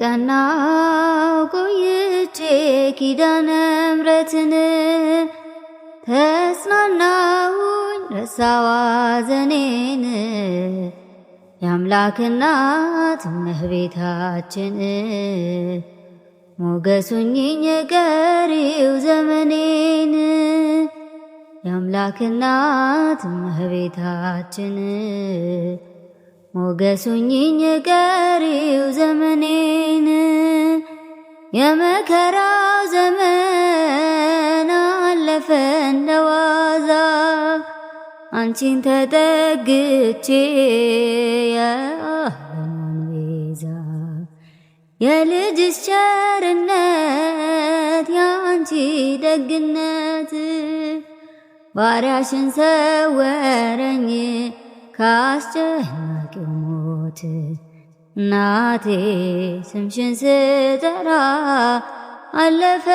እጅጠናው ቆይቼ ኪዳነ ምሕረትን ተጽናናሁኝ ረሳዋ ዘኔን የአምላክ እናት እመቤታችን ሞገሱኝኝ ቀሪው ዘመኔን የአምላክ እናት እመቤታችን ሞገሱኝኝ ቀሪው ዘመኔን የመከራው ዘመን አለፈ እንደዋዛ አንቺን ተጠግቼ የዓለምን ቤዛ የልጅሽ ቸርነት ያንቺ ደግነት ባሪያሽን ሰወረኝ ካስጨናቂው ሞት እናቴ ስምሽን ስጠራ አለፈ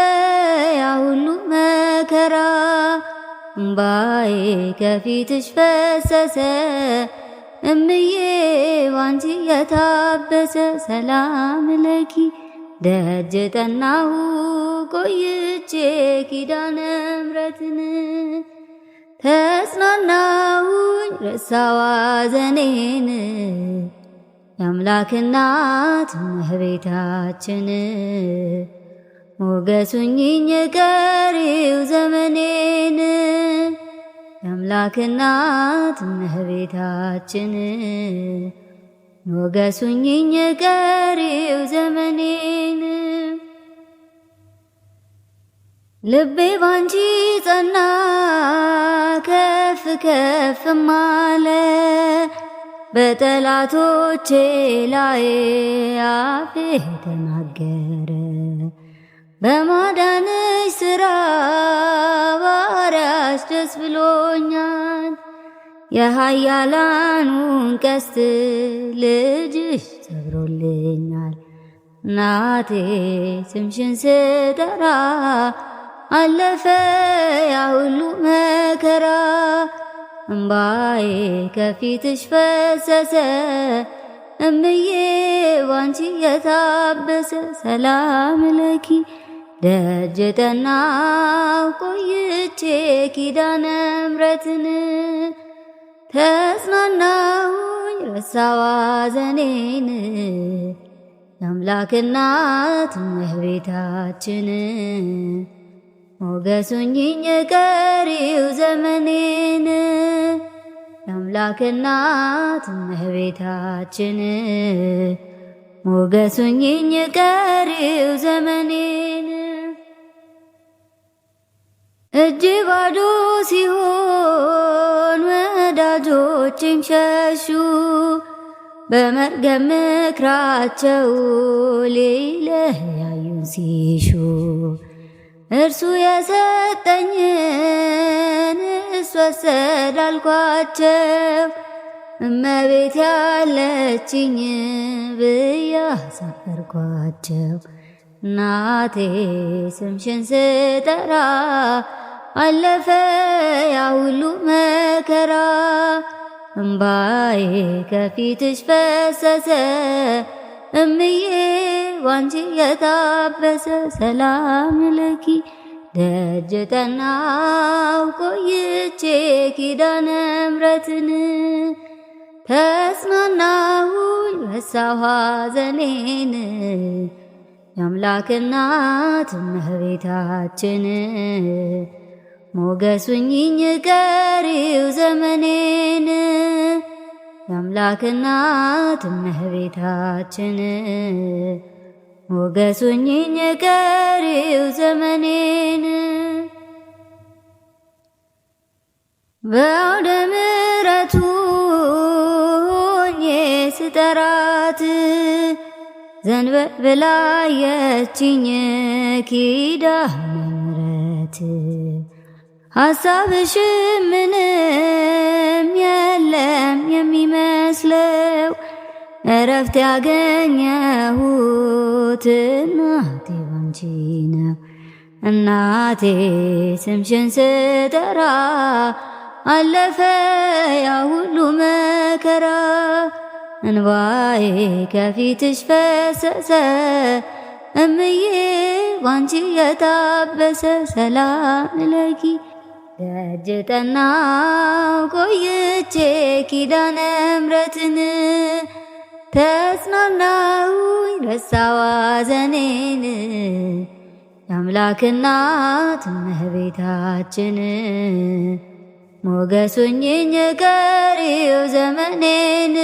ያ ሁሉ መከራ እምባዬ ከፊትሽ ፈሰሰ እምዬ ባንቺ የታበሰ ሰላም ለኪ ደጅ ጠናሁ ቆይቼ ኪዳነ ምሕረትን ተጽናናሁኝ ረሳዋ ዘኔን የአምላክ እናት እመቤታችን ሞገሱኝኝ ቀሪው ዘመኔን የአምላክ እናት እመቤታችን ሞገሱኝኝ ቀሪው ዘመኔን ልቤ ባንቺ ጸና ከፍ ከፍም አለ በጠላቶቼ ላይ አፌ ተናገረ በማዳንሽ ሥራ ባሪያሽ ደስ ብሎኛል የኃያላኑን ቀስት ልጅሽ ሰብሮልኛል እናቴ ስምሽን ስጠራ አለፈ ያ ሁሉ መከራ እምባዬ ከፊትሽ ፈሰሰ እምዬ ባንቺ የታበሰ ሰላም ለኪ ደጅ ጠናሁ ቆይቼ ኪዳነ ምሕረትን ተጽናናሁኝ ረሳዋ ዘኔን የአምላክ እናት እመቤታችን ሞገሱኝኝ ቀሪው ዘመኔን የአምላክ እናት እመቤታችን ሞገሱኝኝ ቀሪው ዘመኔን እጅ ባዶ ሲሆን ወዳጆቼም ሸሹ በመርገም ምክራቸው ሊለያዩን ሲሹ እርሱ የሰጠኝን እሱ ወሰደ አልኳቸው እመቤት ያለችኝ ብዬ አሳፈርኳቸው እናቴ ስምሽን ስጠራ አለፈ ያ ሁሉ መከራ እምባዬ ከፊትሽ ፈሰሰ እምዬ ባንቺ የታበሰ ሰላም ለኪ ደጅ ጠናሁ ቆይቼ ኪዳነ ምሕረትን ተጽናናሁኝ ረሳሁ ሐዘኔን የአምላክ እናት እመቤታችን ሞገሱኝኝ ቀሪው ዘመኔን የአምላክ እናት እመቤታችን ሞገሱኝኝ ቀሪው ዘመኔን በአውደ ምሕረቱ ሆኜ ስጠራት ዘንበል ብላ አየችኝ ኪዳነ ምሕረት ሐሳብሽ ምንም የለም የሚመስለው እረፍት ያገኘሁት እናቴ ባንቺ ነው እናቴ ስምሽን ስጠራ አለፈ ያ ሁሉ መከራ እንባዬ ከፊትሽ ፈሰሰ እምዬ ባንቺ የታበሰ ሰላም ለኪ ደጅ ጠናው ቆይቼ ኪዳነ ምሕረትን ተጽናናሁኝ ረሳሁ ሐዘኔን የአምላክ እናት እመቤታችን ሞገስ ሁኚኝ ቀሪው ዘመኔን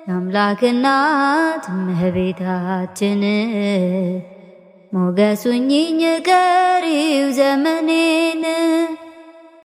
የአምላክ እናት እመቤታችን ሞገስ ሁኚኝ ቀሪው ዘመኔን